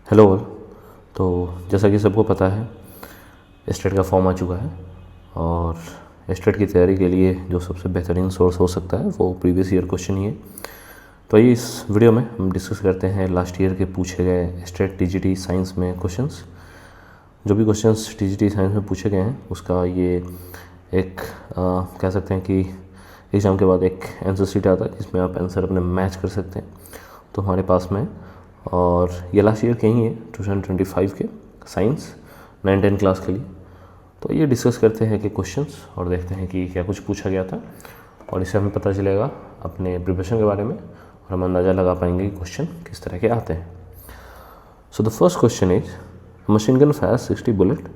Hello all. तो जैसा कि सबको पता है एस्टेट का फॉर्म आ चुका है और एस्टेट की तैयारी के लिए जो सबसे बेहतरीन सोर्स हो सकता है वो प्रीवियस ईयर क्वेश्चन ही है। तो ये इस वीडियो में हम डिस्कस करते हैं लास्ट ईयर के पूछे गए एस्टेट टीजीटी साइंस में क्वेश्चंस। जो भी क्वेश्चंस टीजीटी साइंस में पूछे गए हैं उसका ये एक कह सकते हैं कि एग्ज़ाम के बाद एक आंसर शीट आता है जिसमें आप आंसर अपने मैच कर सकते हैं। तो हमारे पास में और ये लास्ट ईयर के ही है 2025 के साइंस 9-10 क्लास के लिए। तो ये डिस्कस करते हैं कि क्वेश्चंस और देखते हैं कि क्या कुछ पूछा गया था और इससे हमें पता चलेगा अपने प्रिपरेशन के बारे में और हम अंदाज़ा लगा पाएंगे कि क्वेश्चन किस तरह के आते हैं। So the first question is machine gun fires 60 bullet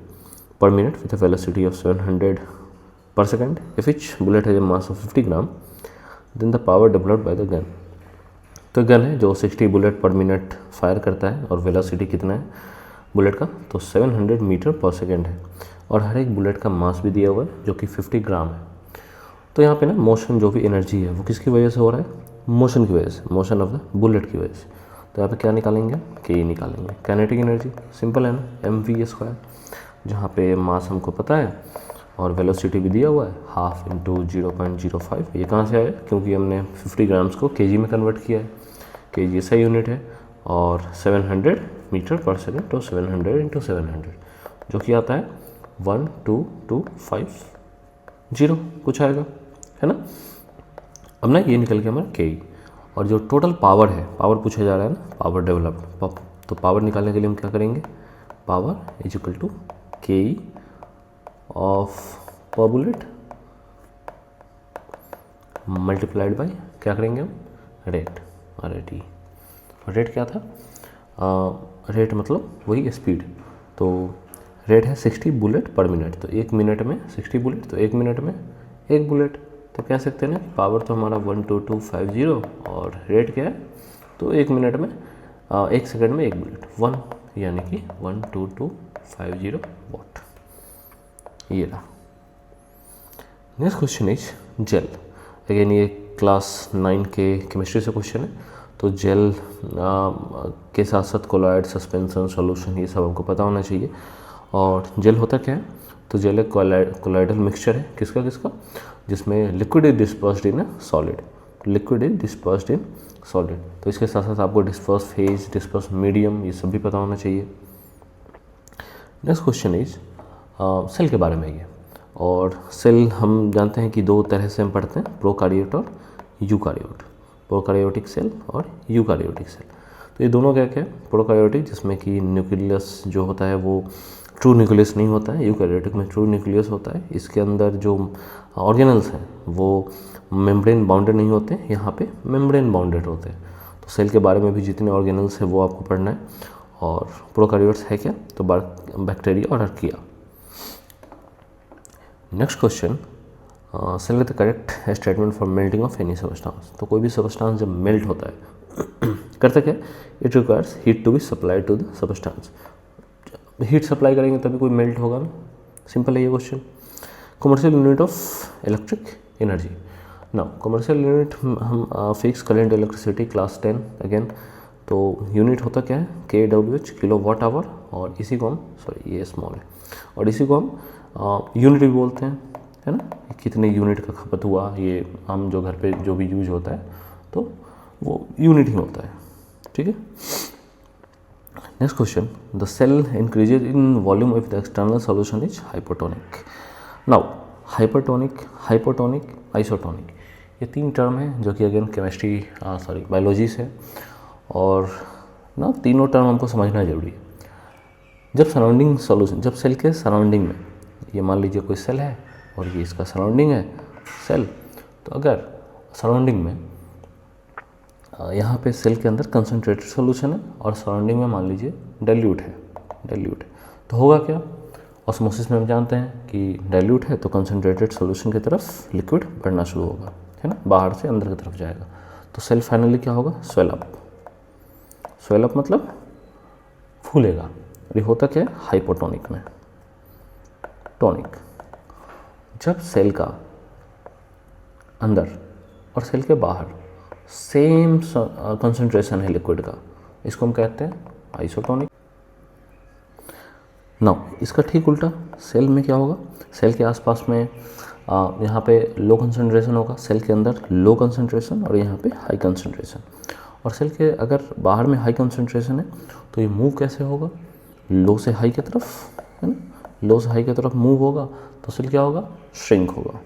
per minute with a velocity of 700 per second. If each bullet has a mass of 50 gram, then the power developed by the gun. तो gun है जो 60 bullet पर minute fire करता है और velocity कितना है bullet का, तो 700 मीटर पर सेकेंड है और हर एक बुलेट का मास भी दिया हुआ है जो कि 50 ग्राम है। तो यहाँ पे ना मोशन जो भी एनर्जी है वो किसकी वजह से हो रहा है, मोशन की वजह से, मोशन ऑफ द बुलेट की वजह से। तो यहाँ पे क्या निकालेंगे, के निकालेंगे। काइनेटिक एनर्जी सिंपल है ना, mv², जहाँ पे मास हमको पता है और वेलोसिटी भी दिया हुआ है हाफ इंटू 0.05। ये कहाँ से आया, क्योंकि हमने 50 ग्राम्स को केजी में कन्वर्ट किया है, केजी ऐसा यूनिट है और 700 मीटर पर सेकेंड, तो 700 इंटू 700 जो कि आता है 12250 कुछ आएगा, है ना। अब ना ये निकल के हमारा के और जो टोटल पावर है, पावर पूछा जा रहा है ना, पावर डेवलप्ड, तो पावर निकालने के लिए हम क्या करेंगे, पावर इज इक्वल टू के ऑफ पर बुलेट मल्टीप्लाइड बाय क्या करेंगे हम, रेट, RAT। रेट क्या था, रेट मतलब वही स्पीड। तो रेट है 60 बुलेट पर मिनट, तो एक मिनट में 60 बुलेट, तो एक मिनट में एक बुलेट। तो कह सकते हैं ना पावर तो हमारा 12250 और रेट क्या है, तो एक मिनट में एक सेकंड में एक बुलेट 1, यानी कि 12250 वाट। ये रहा। Next question is gel. Again ये क्लास 9 के केमिस्ट्री से क्वेश्चन है। तो जेल के साथ साथ कोलॉइड, सस्पेंशन, सॉल्यूशन, ये सब हमको पता होना चाहिए। और जेल होता क्या है, तो जेल एक कोलॉइडल मिक्सचर है, किसका किसका, जिसमें liquid is dispersed in solid, liquid is dispersed in solid. तो इसके साथ साथ आपको डिस्पर्स फेज, डिस्पर्स मीडियम, ये सब भी पता होना चाहिए। नेक्स्ट क्वेश्चन इज सेल के बारे में ये। और सेल हम जानते हैं कि दो तरह से हम पढ़ते हैं, प्रोकारियोट और यूकारियोट, प्रोकारियोटिक सेल और यूकारियोटिक सेल। तो ये दोनों क्या क्या है, प्रोकारियोटिक जिसमें कि न्यूक्लियस जो होता है वो ट्रू न्यूक्लियस नहीं होता है, यूकैरियोटिक में ट्रू न्यूक्लियस होता है। इसके अंदर जो ऑर्गेनल्स हैं वो मेम्ब्रेन बाउंडेड नहीं होते, यहाँ पे मेम्ब्रेन बाउंडेड होते हैं। तो सेल के बारे में भी जितने ऑर्गेनल्स हैं वो आपको पढ़ना है। और प्रोकारियोट्स है क्या, तो बैक्टीरिया और archaea. Next question, select the correct statement for melting of any substance. तो कोई भी सबस्टांस जब मेल्ट होता है करता क्या, it requires heat to be supplied to the substance. Heat supply करेंगे तभी कोई मेल्ट होगा ना, सिंपल है ये question. Commercial unit of electric energy. Now commercial unit हम fix current electricity class 10 again. तो यूनिट होता क्या है, kWh, किलो वाट आवर। और इसी को हम, सॉरी ये स्मॉल है, और इसी को हम यूनिट भी बोलते हैं, है ना। कितने यूनिट का खपत हुआ, ये हम जो घर पे जो भी यूज होता है तो वो यूनिट ही होता है, ठीक है। Next question, the cell increases in volume if the external solution is hypotonic. Now hypertonic, hypotonic, isotonic, ये तीन टर्म हैं जो कि अगेन केमिस्ट्री बायोलॉजी से, और ना तीनों टर्म हमको समझना जरूरी है। जब सराउंडिंग सॉल्यूशन, जब सेल के सराउंडिंग में, ये मान लीजिए कोई सेल है और ये इसका सराउंडिंग है सेल, तो अगर सराउंडिंग में यहाँ पे सेल के अंदर कंसनट्रेटेड सॉल्यूशन है और सराउंडिंग में मान लीजिए डाइल्यूट है, तो होगा क्या, ऑस्मोसिस में हम जानते हैं कि डाइल्यूट है तो कंसनट्रेटेड सॉल्यूशन की तरफ लिक्विड बढ़ना शुरू होगा, है ना, बाहर से अंदर की तरफ जाएगा। तो सेल फाइनली क्या होगा, स्वेल अप। स्वेल अप मतलब फूलेगा। ये होता क्या है, हाइपोटोनिक में। टॉनिक, जब सेल का अंदर और सेल के बाहर सेम कंसंट्रेशन है लिक्विड का, इसको हम कहते हैं आइसोटोनिक। नाउ इसका ठीक उल्टा सेल में क्या होगा, सेल के आसपास में यहाँ पे लो कंसंट्रेशन होगा, सेल के अंदर लो कंसंट्रेशन और यहाँ पे हाई कंसंट्रेशन। और सेल के अगर बाहर में हाई कंसंट्रेशन है तो ये मूव कैसे होगा, लो से हाई की तरफ, है ना, लो से हाई की तरफ मूव होगा तो सेल क्या होगा, श्रिंक होगा।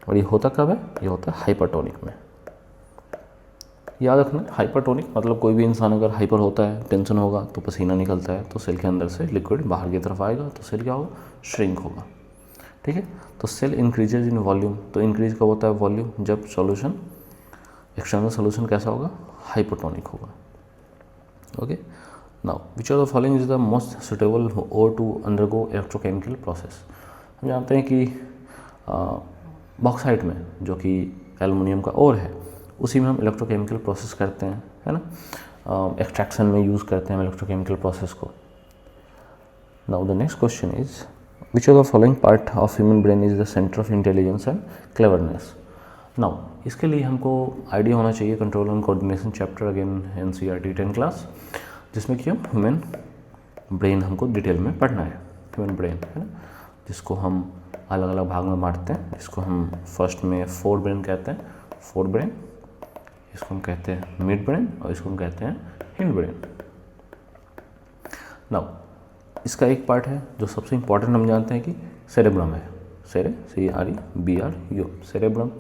और ये होता कब है, ये होता है हाइपरटोनिक में। याद रखना, हाइपरटोनिक मतलब कोई भी इंसान अगर हाइपर होता है, टेंशन होगा तो पसीना निकलता है, तो सेल के अंदर से लिक्विड बाहर की तरफ आएगा तो सेल क्या होगा, श्रिंक होगा। ठीक है, तो सेल इंक्रीजेज इन वॉल्यूम, तो इंक्रीज कब होता है वॉल्यूम, जब सॉल्यूशन, एक्सटर्नल सॉल्यूशन कैसा होगा, हाइपरटोनिक होगा। Okay, now which of the following is the most suitable ore to undergo electrochemical process. हम जानते हैं कि बॉक्साइट में, जो कि एल्युमिनियम का ओर है, उसी में हम इलेक्ट्रोकेमिकल प्रोसेस करते हैं, है ना, एक्सट्रैक्शन में यूज़ करते हैं हम इलेक्ट्रोकेमिकल प्रोसेस को। Now the next question is which of the following part of human brain is the centre of intelligence and cleverness. Now इसके लिए हमको आइडिया होना चाहिए control and coordination chapter, again NCERT 10 class, जिसमें कि हम human brain हमको detail में पढ़ना है। ह्यूमन ब्रेन, है ना, जिसको हम अलग अलग भाग में बांटते हैं, जिसको हम फर्स्ट में फोर ब्रेन कहते हैं, फोर ब्रेन, इसको हम कहते हैं मिड ब्रेन और इसको हम कहते हैं हिंड ब्रेन। नाउ इसका एक पार्ट है जो सबसे इम्पॉर्टेंट हम जानते हैं कि सेरेब्रम है, CEREBRUM, सेरेब्रम।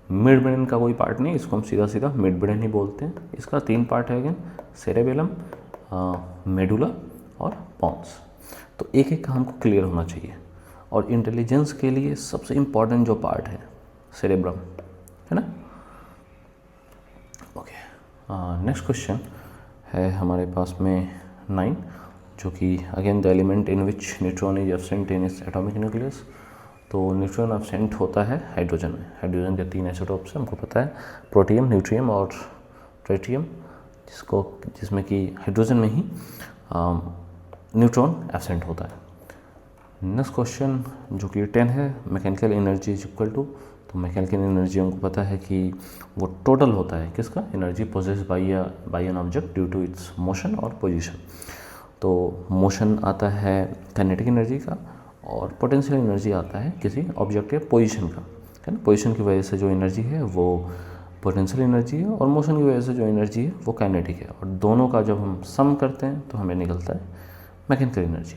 मिड ब्रेन का कोई पार्ट नहीं, इसको हम सीधा सीधा मिड ब्रेन ही बोलते हैं। इसका 3 पार्ट है, अगेन सेरेबेलम, मेडुला और पॉन्स। तो एक एक का हमको क्लियर होना चाहिए। और इंटेलिजेंस के लिए सबसे इम्पॉर्टेंट जो पार्ट है सेरेब्रम, है ना। ओके, नेक्स्ट क्वेश्चन है हमारे पास में 9, जो कि again the element in which neutron is absent in its atomic nucleus. तो न्यूट्रॉन एब्सेंट होता है हाइड्रोजन में। हाइड्रोजन के 3 आइसोटोप्स हैं, हमको पता है, प्रोटियम, न्यूट्रियम और ट्रिटियम, जिसमें कि हाइड्रोजन में ही न्यूट्रॉन एब्सेंट होता है। नेक्स्ट क्वेश्चन जो कि 10 है, mechanical energy is equal to. तो मैकेनिकल एनर्जी हमको पता है कि वो टोटल होता है किसका, energy possessed by an object due to its motion और पोजीशन। तो मोशन आता है काइनेटिक एनर्जी का और पोटेंशियल एनर्जी आता है किसी ऑब्जेक्ट के पोजीशन का, है ना। पोजीशन की वजह से जो एनर्जी है वो पोटेंशियल एनर्जी है और मोशन की वजह से जो एनर्जी है वो काइनेटिक है। और दोनों का जब हम सम करते हैं तो हमें निकलता है mechanical energy.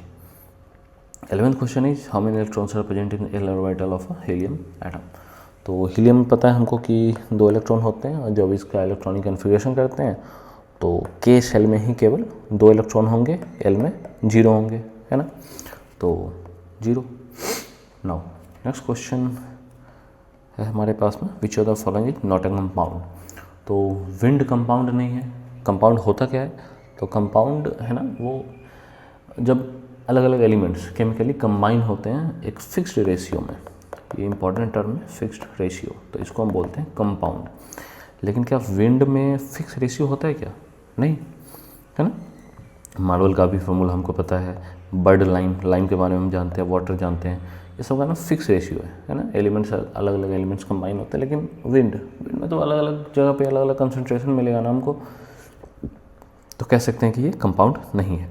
11th question is how many electrons are present in L orbital of a helium atom. तो हीलियम पता है हमको कि 2 इलेक्ट्रॉन होते हैं, और जब इसका इलेक्ट्रॉनिक कन्फिग्रेशन करते हैं तो के शेल में ही केवल 2 इलेक्ट्रॉन होंगे, एल में 0 होंगे, है ना, तो 0। नाउ नेक्स्ट क्वेश्चन है हमारे पास में विच of the following is not a compound. तो विंड कंपाउंड नहीं है। कंपाउंड होता क्या है, तो कंपाउंड है ना, वो जब अलग अलग एलिमेंट्स केमिकली कंबाइन होते हैं एक फिक्स्ड रेशियो में, ये इंपॉर्टेंट टर्म है फिक्स्ड रेशियो, तो इसको हम बोलते हैं कंपाउंड। लेकिन क्या विंड में फिक्स रेशियो होता है क्या, नहीं, है ना। मार्वल का भी फॉर्मूला हमको पता है, बर्ड लाइम के बारे में हम जानते हैं, वाटर जानते हैं, ये सब का ना फिक्स रेशियो है ना। एलिमेंट्स अलग अलग एलिमेंट्स कंबाइन होते हैं, लेकिन विंड में तो अलग अलग जगह पे अलग अलग कंसंट्रेशन मिलेगा ना हमको, तो कह सकते हैं कि ये कंपाउंड नहीं है।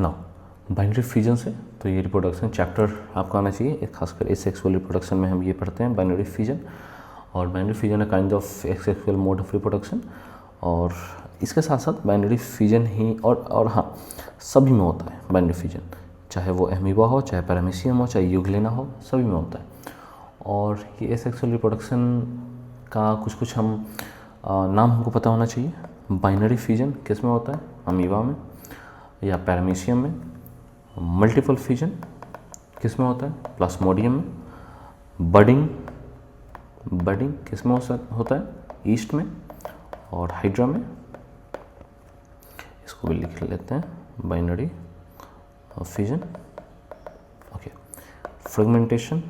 नाउ बाइनरी फिजन से, तो ये रिप्रोडक्शन चैप्टर आपका आना चाहिए, खासकर एसेक्सुअल रिप्रोडक्शन में हम ये पढ़ते हैं बाइनरी फिजन। और बाइनरी फिजन है kind of asexual mode of reproduction, और इसके साथ साथ बाइनरी फिजन ही और हाँ, सभी में होता है बाइनरी फिजन, चाहे वो एमीबा हो, चाहे पैरामीशियम हो, चाहे यूग्लेना हो, सभी में होता है। और ये एसेक्सुअल रिप्रोडक्शन का कुछ हम नाम हमको पता होना चाहिए। बाइनरी फिजन किस में होता है, अमीबा में या पैरामीशियम में। मल्टीपल फिजन किस में होता है, प्लास्मोडियम में। बडिंग किस में होता है, ईस्ट में। और हाइड्रा में, इसको भी लिख लेते हैं बाइनरी फिजन। ओके, फ्रेगमेंटेशन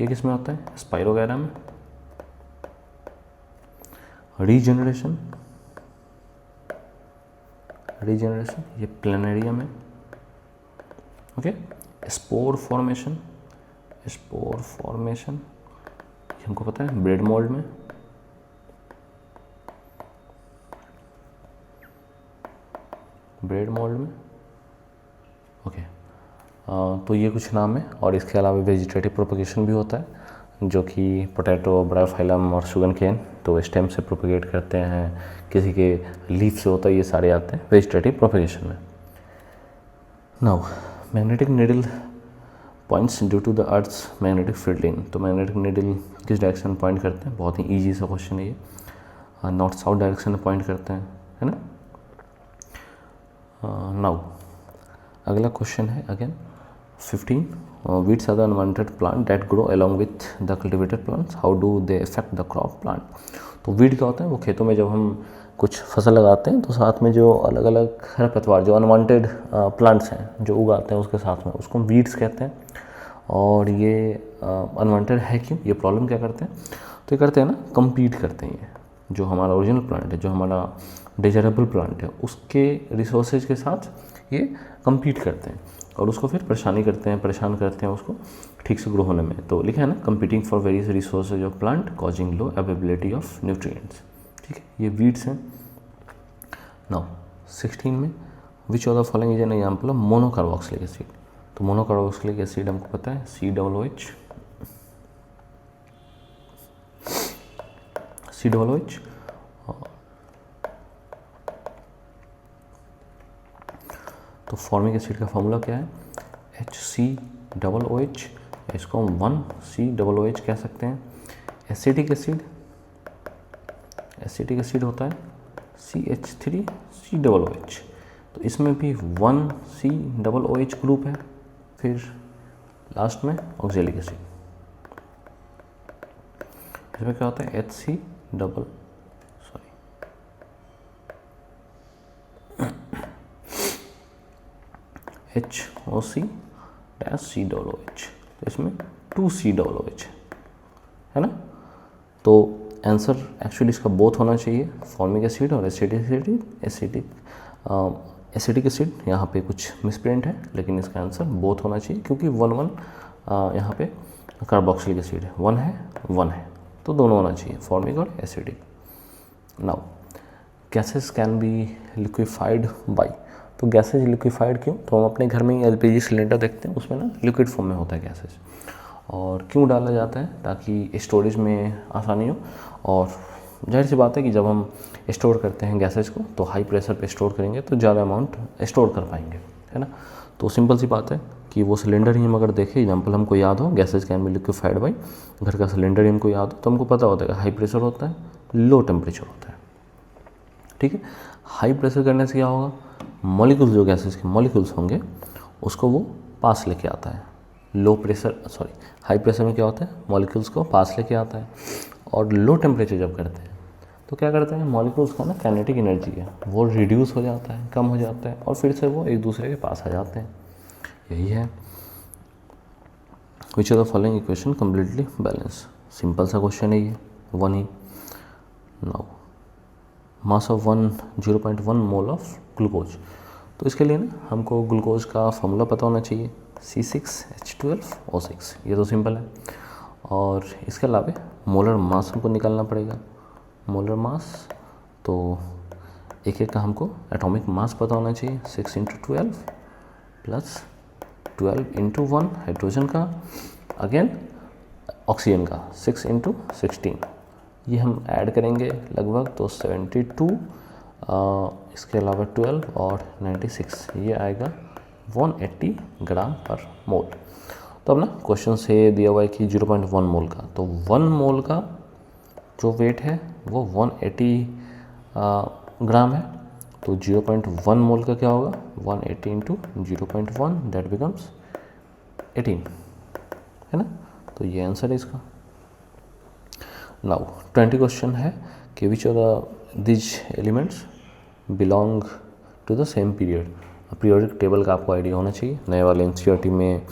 ये किस में होता है, स्पाइरोगैरा में। रीजनरेशन ये प्लेनेरिया में। ओके, स्पोर फॉर्मेशन ये हमको पता है ब्रेड मोल्ड में। ब्रेड मोल्ड में, ओके। तो ये कुछ नाम है। और इसके अलावा वेजिटेटिव प्रोपगेशन भी होता है, जो कि पोटैटो, ब्रायोफाइलम और शुगर केन, तो स्टेम से प्रोपगेट करते हैं, किसी के लीफ से होता है, ये सारे आते हैं वेजिटेटिव प्रोपगेशन में। Now magnetic needle points due to the earth's magnetic field in, तो मैग्नेटिक नीडल किस डायरेक्शन में पॉइंट करते हैं, बहुत ही ईजी सा क्वेश्चन है ये, नॉर्थ साउथ डायरेक्शन में पॉइंट करते हैं, है ना। नाउ अगला क्वेश्चन है again 15, weeds are the unwanted plant that grow along with the cultivated plants, how do they affect the crop plant। तो वीड क्या होता है, वो खेतों में जब हम कुछ फसल लगाते हैं तो साथ में जो अलग अलग खरपतवार, जो अनवांटेड प्लांट्स हैं जो उगाते हैं उसके साथ में, उसको हम वीड्स कहते हैं। और ये अनवांटेड है क्यों, ये प्रॉब्लम क्या करते हैं, तो ये करते हैं ना, कम्पीट करते हैं। ये जो हमारा ओरिजिनल प्लांट है, जो हमारा डिजायरेबल प्लांट है, उसके रिसोर्सेज के साथ ये कम्पीट करते हैं और उसको फिर परेशान करते हैं उसको ठीक से ग्रो होने में। तो लिखा है ना, competing for various resources of plant causing low availability of nutrients, ठीक है, ये वीड्स हैं। नाउ 16 में विच of the following is an example of monocarboxylic acid. तो मोनोकार्बोक्सिलिक एसिड हमको पता है COOH, COOH। तो फॉर्मिक एसिड का फॉर्मूला क्या है, HCOOH, इसको हम 1COOH कह सकते हैं। एसिटिक एसिड होता है CH3COOH, तो इसमें भी 1COOH ग्रुप है। फिर लास्ट में ऑक्जेलिक एसिड, इसमें क्या होता है HOC-COOH, तो इसमें 2COOH है ना। तो आंसर एक्चुअली इसका बोथ होना चाहिए, फॉर्मिक एसिड और एसिटिक एसिड। यहाँ पे कुछ मिसप्रिंट है, लेकिन इसका आंसर बोथ होना चाहिए, क्योंकि 1 यहाँ पे कार्बोक्सिलिक एसिड है, 1 है, तो दोनों होना चाहिए, फॉर्मिक और acidic. Now gases can be liquefied by, तो गैसेज लिक्विफाइड क्यों, तो हम अपने घर में ही LPG सिलेंडर देखते हैं, उसमें ना लिक्विड फॉर्म में होता है गैसेज। और क्यों डाला जाता है, ताकि स्टोरेज में आसानी हो। और जाहिर सी बात है कि जब हम स्टोर करते हैं गैसेज को, तो हाई प्रेशर पे स्टोर करेंगे तो ज़्यादा अमाउंट स्टोर कर पाएंगे, है ना। तो सिंपल सी बात है कि वो सिलेंडर ही हम अगर देखें, एग्जाम्पल हमको याद हो, gases can be liquefied by, घर का सिलेंडर ही हमको याद हो, तो हमको पता होता है कि हाई प्रेशर होता है, लो टेम्परेचर होता है, ठीक है। हाई प्रेशर करने से क्या होगा, मॉलिक्यूल्स, जो गैसेस के मॉलिक्यूल्स होंगे उसको वो पास लेके आता है। हाई प्रेशर में क्या होता है, मॉलिक्यूल्स को पास लेके आता है। और लो टेम्परेचर जब करते हैं तो क्या करते हैं, मॉलिक्यूल्स का ना काइनेटिक एनर्जी है वो रिड्यूस हो जाता है, कम हो जाता है, और फिर से वो एक दूसरे के पास आ जाते हैं। यही है which of the following equation completely balance, simple सा क्वेश्चन है ये, 1 ही। Now mass of 0.1 mole of glucose, तो इसके लिए ना हमको ग्लूकोज का फॉर्मूला पता होना चाहिए, C6H12O6, ये तो सिंपल है। और इसके अलावा मोलर मास हमको निकालना पड़ेगा, मोलर मास, तो एक का हमको एटॉमिक मास पता होना चाहिए, 6 × 12 प्लस 12 × 1 हाइड्रोजन का, अगेन ऑक्सीजन का 6 × 16, ये हम ऐड करेंगे लगभग तो 72, इसके अलावा 12 और 96, ये आएगा 180 ग्राम पर मोल। तो अब ना क्वेश्चन से दिया हुआ है कि 0.1 मोल का, तो 1 मोल का जो वेट है वो 180 ग्राम है, तो 0.1 मोल का क्या होगा, 180 × 0.1, दैट बिकम्स 18, है ना। तो ये आंसर है इसका। नाउ 20 क्वेश्चन है कि which of these elements belong to the same period. Periodic table का आपको आइडिया होना चाहिए, नए वाले NCERT में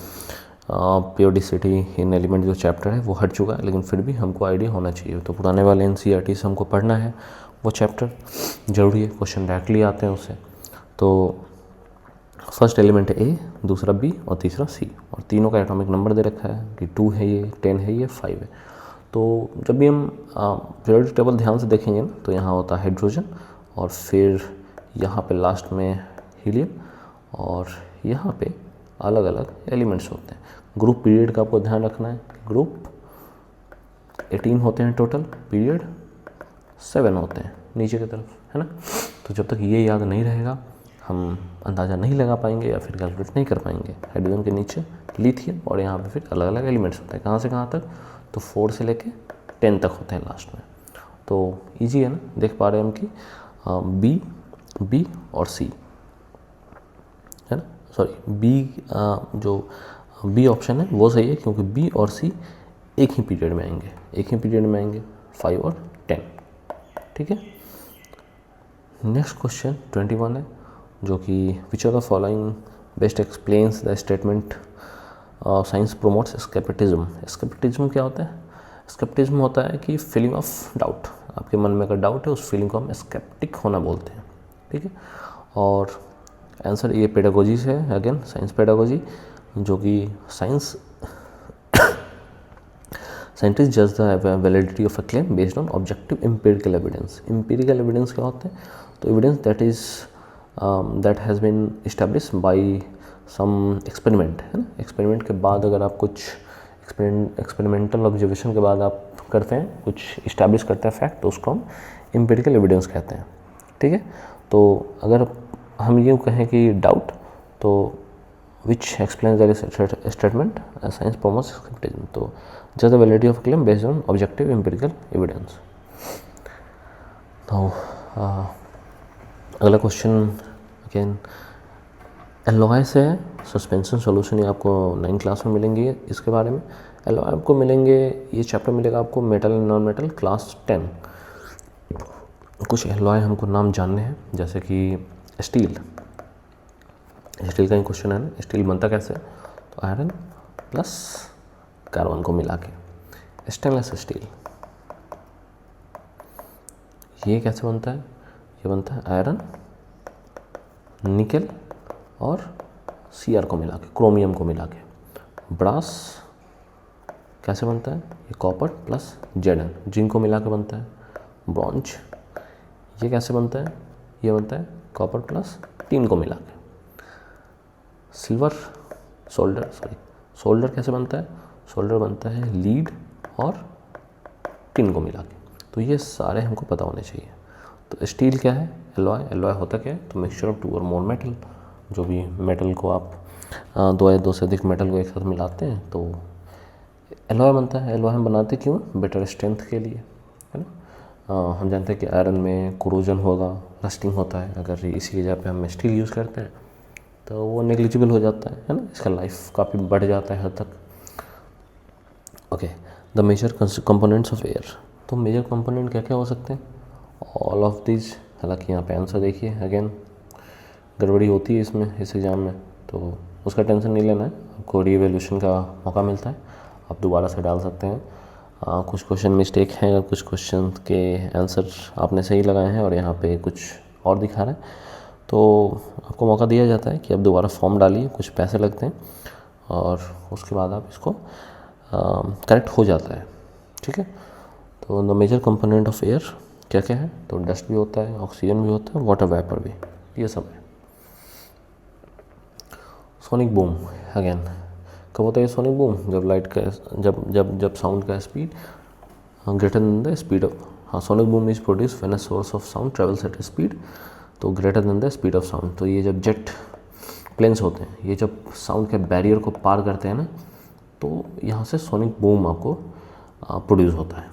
पीरियोडिसिटी इन एलिमेंट जो चैप्टर है वो हट चुका है, लेकिन फिर भी हमको आइडिया होना चाहिए। तो पुराने वाले NCERT से हमको पढ़ना है वो चैप्टर, ज़रूरी है, क्वेश्चन डायरेक्टली आते हैं उससे। तो फर्स्ट एलिमेंट है A, दूसरा B और तीसरा C, और तीनों का एटॉमिक नंबर दे रखा है कि 2 है, ये 10 है, ये 5 है। तो जब भी हम पीरियोडिक टेबल ध्यान से देखेंगे ना, तो यहाँ होता है हाइड्रोजन, और फिर यहाँ पे लास्ट में हीलियम, और यहाँ पे अलग अलग एलिमेंट्स होते हैं। ग्रुप पीरियड का आपको ध्यान रखना है, ग्रुप 18 होते हैं टोटल, पीरियड 7 होते हैं नीचे की तरफ, है ना। तो जब तक ये याद नहीं रहेगा हम अंदाज़ा नहीं लगा पाएंगे या फिर कैलकुलेट नहीं कर पाएंगे। हाइड्रोजन के नीचे लिथियम और यहाँ पे फिर अलग अलग एलिमेंट्स होते हैं, कहाँ से कहाँ तक, तो 4 से लेके 10 तक होते हैं लास्ट में। तो ईजी है ना, देख पा रहे हैं हम कि बी और सी, है ना, सॉरी बी, जो बी ऑप्शन है वो सही है, क्योंकि बी और सी एक ही पीरियड में आएंगे, 5 और 10, ठीक है। नेक्स्ट क्वेश्चन 21 है, जो कि which are the following best explains the statement science promotes escapism. Escapism क्या होता है? एस्केपिटिज्म होता है कि फीलिंग ऑफ डाउट, आपके मन में अगर डाउट है उस फीलिंग को हम एस्केप्टिक होना बोलते हैं, ठीक है। और आंसर ये पेडागोजी से है, अगेन साइंस पेडागोजी, जो कि साइंटिस्ट जज the validity of a claim based on objective empirical evidence. Empirical evidence क्या होते हैं? तो evidence that has been establish by some experiment, है ना। एक्सपेरिमेंट के बाद अगर आप कुछ एक्सपेरिमेंटल ऑब्जर्वेशन के बाद आप करते हैं, कुछ इस्टेब्लिश करते हैं फैक्ट, तो उसको हम एम्पिरिकल एविडेंस कहते हैं, ठीक है। तो अगर हम यूँ कहें कि डाउट, तो which explains that statement science promotes escapism, तो जज the validity of claim based on objective empirical evidence. तो अगला क्वेश्चन अगेन एलॉय से है, सस्पेंशन सॉल्यूशन, ये आपको 9th क्लास में मिलेंगे। इसके बारे में एलॉय आपको मिलेंगे, ये चैप्टर मिलेगा आपको metal and non metal class 10। कुछ एलॉय हमको नाम जानने हैं, जैसे कि स्टील का ही क्वेश्चन है ना। स्टील बनता कैसे? तो आयरन प्लस कार्बन को मिला के स्टेनलेस स्टील। ये कैसे बनता है? ये बनता है आयरन, निकल और Cr को मिला के, क्रोमियम को मिला के। ब्रास कैसे बनता है? ये कॉपर प्लस Zn, जिंक को मिला के बनता है। ब्रॉन्ज ये कैसे बनता है? ये बनता है कॉपर प्लस टिन को मिला के। सिल्वर सोल्डर कैसे बनता है? सोल्डर बनता है लीड और टिन को मिला के। तो ये सारे हमको पता होने चाहिए। तो स्टील क्या है? एलॉय होता क्या है? तो मिक्सचर ऑफ 2 और मोर मेटल, जो भी मेटल को आप 2 या 2 से अधिक मेटल को एक साथ मिलाते हैं तो एलॉय बनता है। एलॉय हम बनाते क्यों? बेटर स्ट्रेंथ के लिए, है ना। हम जानते हैं कि आयरन में कोरोजन होगा, रस्टिंग होता है। अगर इसी जगह पे हम स्टील यूज़ करते हैं तो वो नेग्लिजिबल हो जाता है ना, इसका लाइफ काफ़ी बढ़ जाता है हद तक। Okay, the major components of air. तो मेजर कंपोनेंट क्या क्या हो सकते हैं? All of this. हालांकि यहाँ पे आंसर देखिए, अगेन गड़बड़ी होती है इसमें, इस एग्ज़ाम में, तो उसका टेंशन नहीं लेना है, आपको रीवैल्यूएशन का मौका मिलता है, आप दोबारा से डाल सकते हैं। कुछ क्वेश्चन मिस्टेक हैं, कुछ क्वेश्चन के आंसर आपने सही लगाए हैं और यहाँ पे कुछ और दिखा रहा है, तो आपको मौका दिया जाता है कि आप दोबारा फॉर्म डालिए, कुछ पैसे लगते हैं और उसके बाद आप इसको करेक्ट हो जाता है, ठीक है। तो the major component of air क्या क्या है? तो डस्ट भी होता है, ऑक्सीजन भी होता है, वाटर वेपर भी, ये सब है। सोनिक बूम अगेन कब होता है सोनिक बूम? जब लाइट का जब साउंड का speed greater than the speed of, sonic boom is produce when a source of sound travels at speed तो greater than the speed of sound. तो ये जब जेट प्लेन्स होते हैं, ये जब साउंड के बैरियर को पार करते हैं ना, तो यहाँ से सोनिक बूम आपको प्रोड्यूस होता है,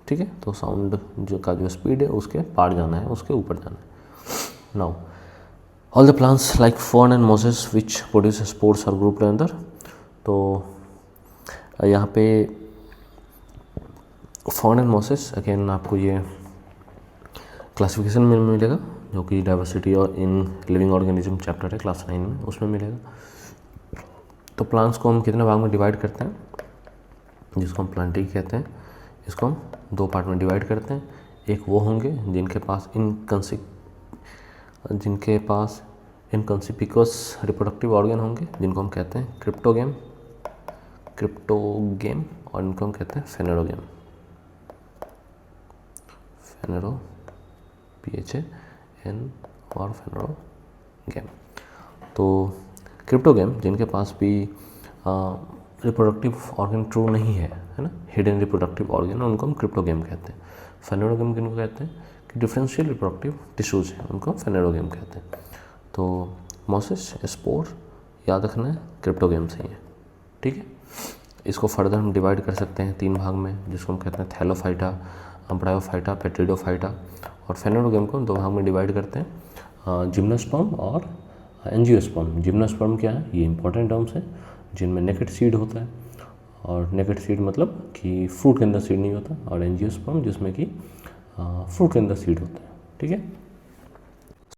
ठीक है। तो साउंड जो स्पीड है उसके पार जाना है, उसके ऊपर जाना है। Now all the plants like fern and mosses which produce spores are grouped under. तो यहाँ पे फर्न एंड मोसेस अगेन आपको ये क्लासिफिकेशन में मिलेगा, जो कि डाइवर्सिटी और इन लिविंग ऑर्गेनिज्म चैप्टर है क्लास 9 में, उसमें मिलेगा। तो प्लांट्स को हम कितने भाग में डिवाइड करते हैं? जिसको हम प्लांटिंग कहते हैं, इसको हम 2 पार्ट में डिवाइड करते हैं। एक वो होंगे जिनके पास इनकॉन्सिपिकस रिप्रोडक्टिव ऑर्गन होंगे, जिनको हम कहते हैं क्रिप्टोगेम, और इनको हम कहते हैं फेनेरोगेम, PHAN और फेनेरोगेम। तो क्रिप्टोगेम जिनके पास भी रिप्रोडक्टिव ऑर्गन ट्रू नहीं है ना, हिडन रिप्रोडक्टिव ऑर्गन, उनको हम क्रिप्टोगेम कहते हैं। फेनोडोगेम किनको कहते हैं कि डिफरेंशियल रिप्रोडक्टिव टिश्यूज हैं, उनको फेनोडोगेम कहते हैं। तो मोसिस, स्पोर याद रखना है क्रिप्टोगेम से ही है, ठीक है। इसको फर्दर हम डिवाइड कर सकते हैं 3 भाग में, जिसको हम कहते हैं थैलोफाइटा, अम्ब्रायोफाइटा, पेट्रिडोफाइटा। और फेनोडोगेम को हम 2 भाग में डिवाइड करते हैं, जिम्नोस्पर्म और एंजियोस्पर्म। जिम्नोस्पर्म क्या है, ये इंपॉर्टेंट टर्म्स है, जिनमें नेकेड सीड होता है, और नेकेड सीड मतलब कि फ्रूट के अंदर सीड नहीं होता, और एंजियोस्पर्म जिसमें कि फ्रूट के अंदर सीड होता है, ठीक है।